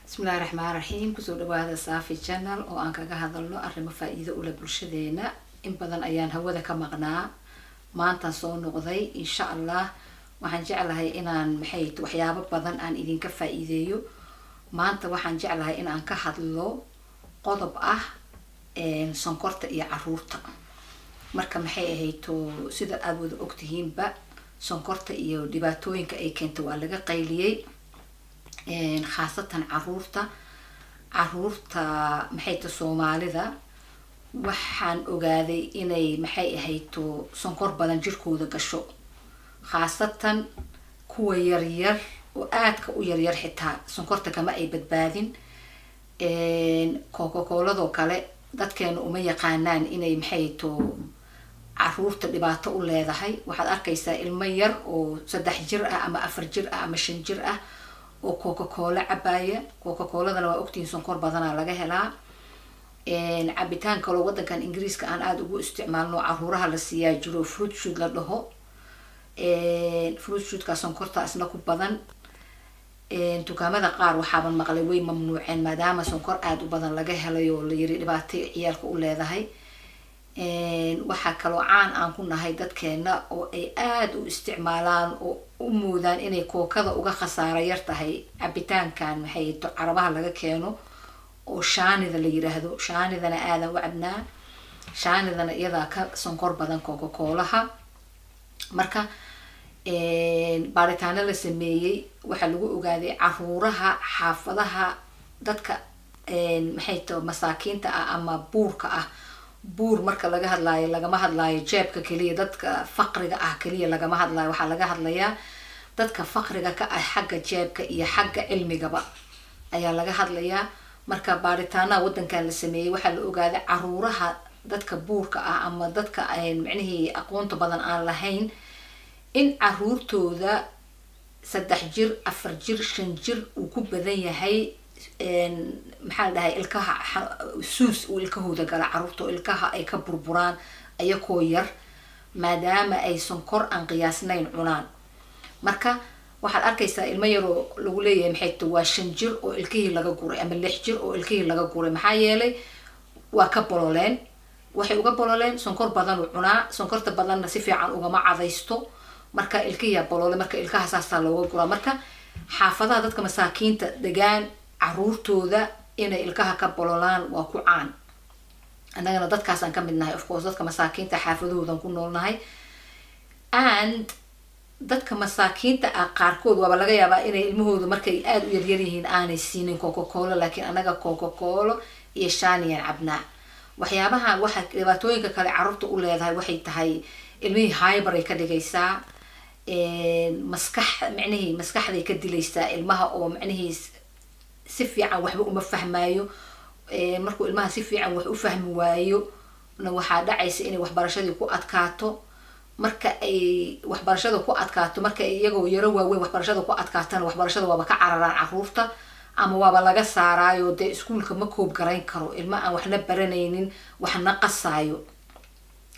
بسم الله الرحمن الرحيم كسو دواada Safi channel oo aan kaga hadalno arrimo faa'iido u leh bulshadeena in badan ayaan hawada ka maqnaa maanta soo noqday insha Allah waxaan jeclahay inaan waxyaabo badan aan idinka faa'iideeyo maanta waxaan jeclahay inaan ka hadlo qodob ah sonkorta iyo caruurta marka maxay ahayto sida aad wada ogtihiinba sonkorta iyo dhibaatooyinka ay keento waa laga qayliyay khaasatan caruurta maxay ta Soomaalida waxaan ogaaday inay maxay ahayto sonkor badan jirkooda gasho khaasatan kuwa yaryar oo aadka u yaryar xitaa sonkorta kama ay badbaadin Coca-Cola kale dadkeena uma yaqaanaan inay maxay to caruurta dhibaato u leedahay waxaad arkaysaa ilmo yar oo 3 jir ah ama 4 jir ah ama 5 jir ah oo Coca-Cola cabaya Coca-Cola-dana waa ogtiin sonkor badan laga helaa cabitaan kale wadankan Ingiriiska aan aad ugu isticmaalno caruuraha la siiyaa jiro fruit shoot la dhaho fruit shoot ka sonkorta asna ku badan dukaamada qaar waxaan maqlay way mamnuuceen maadaama sonkor aad u badan laga helayo la yiri dhibaato ciyaalka u leedahay waxa kale oo aan ku nahay dadkeena oo ay aad u isticmaalaan oo u moodaan inay kookada uga khasaaro yar tahay cabitaankan maxay to carabaha laga keeno oo shaanida la yiraahdo shaanidana aadan u cabnaa shaanidana iyada ka sonkor badan Coca-Cola-ha marka baaritaano la sameeyay waxa lagu ogaaday caruuraha xaafadaha dadka maxay to masaakiinta ah ama buurka ah buur marka laga hadlaayo lagama hadlaayo jeebka kaliya dadka faqriga ah kaliya lagama hadlaayo waxa laga hadlayaa dadka faqriga ka ah xagga jeebka iyo xagga cilmigaba ayaa laga hadlayaa marka baaritaanada wadankan la sameeyay waxa la ogaaday caruuraha dadka buurka ah ama dadka ay macnaheedu aqoonta badan aan lahayn in caruurtooda 3 jir 4 jir 5 jir uu ku badan yahay maxaa dhahay ilkaha suus oo ilkahooda gala caruurta ilkaha ay ka burburaan ayakoo yar maadaama ay sonkor aan qiyaasnayn cunaan marka waxaad arkaysaa ilmo yar oo lagu leeyahay maxay tahay waa 5 jir oo ilkihii laga guray ama 6 jir oo ilkihii laga guray maxaa yeelay waa ka bololeen waxay uga bololeen sonkor badan u cunaa sonkorta badanna si fiican ugama cadaysto marka ilkiya bolole marka ilkaha saasa looga guraa marka xaafadaha dadka masaakiinta degaan caruurtooda inay ilkaha ka bololaan waa ku caan annagana dadkaas aan ka midnahay of course dadka masaakiinta xaafadoodan ku noolnahay and dadka masaakiinta qaarkood waa laga yaabaa inay ilmahooda markay aad u yaryar yihiin aanay siinin Coca-Cola laakiin anaga Coca-Cola iyo shaaniyan cabnaa waxyaabaha waxa dhibaatooyinka kale caruurta u leedahay waxay tahay ilmihii hyper ay ka dhigaysaa maskaxday ka dilaysaa ilmaha oo macnahees si fiican waxba uma fahmaayo markuu ilmaha si fiican wax u fahmi waayo waxa dhacaysa inay waxbarashadii ku adkaato marka ay waxbarashada ku adkaato marka iyagoo yaro waaweyn waxbarashada ku adkaatana waxbarashada waaba ka cararaan caruurta ama waaba laga saaraayo de iskuulka ma koob garayn karo ilma aan waxna baranaynin waxna qasaayo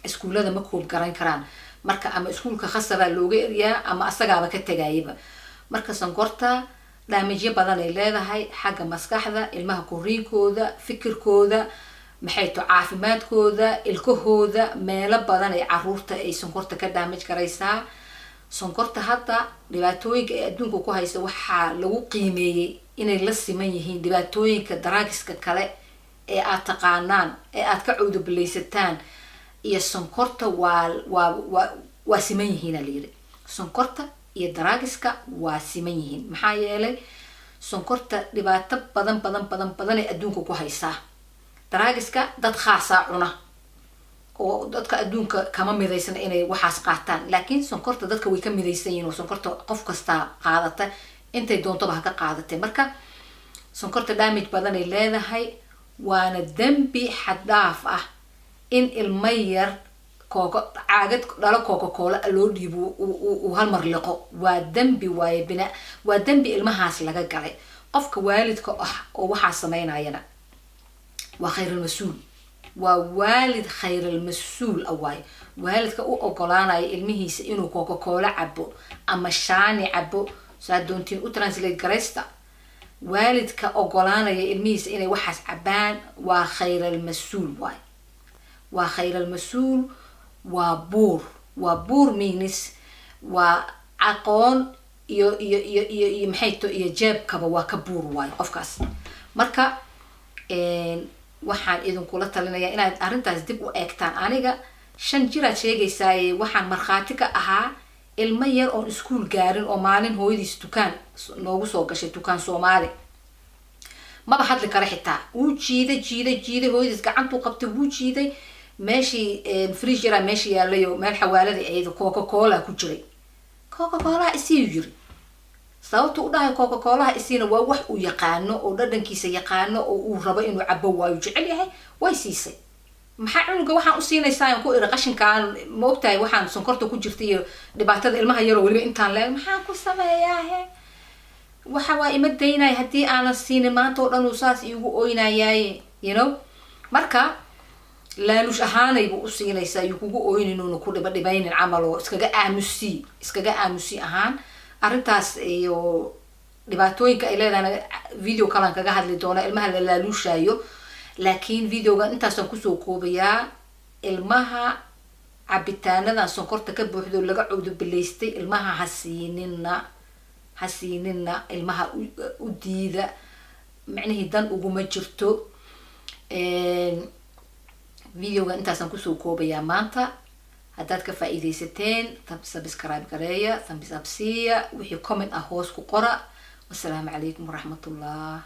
iskuulada ma koob garayn karaan marka ama iskuulka khasaba looga eriyaa ama asagaaba ka tagayba marka sonkorta damage badan ay leedahay xagga maskaxda ilmaha koriinkooda fikirkooda maxay to caafimaadkooda ilkahooda meelo badan ay caruurta ay sonkorta ka damage garaysaa sonkorta hadda dhibaatooyinka ay adduunka ku haysta waxa lagu qiimeeyay inay la siman yihiin dhibaatooyinka daraagiska kale ee aad taqaanaan ee aad ka cawdoblaysataan iyo sonkorta waa siman yihiin la yiri sonkorta iyo daraagiska waa siman yihiin maxaa yeelay sonkorta dhibaato badan ay adduunka ku haysaa daraagiska dad khaasa cuna oo dadka adduunka kama midaysan inay waxaas qaataan laakiin sonkorta dadka way ka midaysan yihiin oo sonkorta qof kasta qaadata intay doontoba ka qaadatay marka sonkorta damage badan ay leedahay waana dambi xad dhaaf ah in ilmo yar caagad dhalo Coca-Cola loo dhiibo uu hal mar liqo waa dambi waa dambi ilmahaas laga galay qofka waalidka ah oo waxa sameynayana waa khayrul mas'uul waa waalid khayrul mas'uul awaay waalidka u ogolaanaya ilmihiisa inuu Coca-Cola cabo ama shaani cabo saa doontiin u translate garaysta waalidka ogolaanaya ilmihiisa inay waxaas cabaan waa khayral mas-uul waay waa khayral mas-uul waa buur means waa aqoon iyo maxay to iyo jeebkaba waa ka buur waayo qofkaas marka waxaan idinkula talinayaa inaad arrintaas dib u eegtaan aniga 5 jiraad sheegaysaaye waxaan markhaati ka ahaa ilmo yar oon iskuul gaarin oo maalin hooyadiis dukaan noogu soo gashay dukaan Soomaali maba hadli kara xitaa wuu jiiday hooyadiis gacantuu qabtay wuu jiiday meeshii fridge meeshii yaalayo meel xawaalada ayda Coca-Cola ku jiray Coca-Cola isii yiri sababtu u dhahay Coca-Cola isiina waa wax uu yaqaano oo dhadhankiisa yaqaano oo uu rabo inuu cabo waayo jecel yahay way siisay maxaa cunuga waxaan u siinaysaa ku ira qashinkaan ma ogtahay waxaan sonkorta ku jirtay iyo dhibaatada ilmaha yar oo waliba intaan leeyahay maxaa ku sameeyaa waxa waa ima daynay hadii aan siin maanta oo dhan uu saas igu ooynaayay marka laalush ahaanay buu u siinaysaa uu kugu ooyninuu ku dhibaynin camal oo iskaga aamusi ahaan arrintaas iyo dhibaatooyinka ay leedahay video kalan kaga hadli doona ilmaha la laalushaayo laakiin videoga intaasaan kusoo koobayaa ilmaha cabitaanadan sonkorta ka buuxdo laga cawdo bilaystay ilmaha hasiinina ilmaha u diida macnaheedu dan uguma jirto videoga intaasaan kusoo koobayaa maanta haddaad ka faa'iidaysateen subscribe gareeya thumbs up siiya wixii comment ah hoos ku qora wassalaamu calaykum waraxmatullah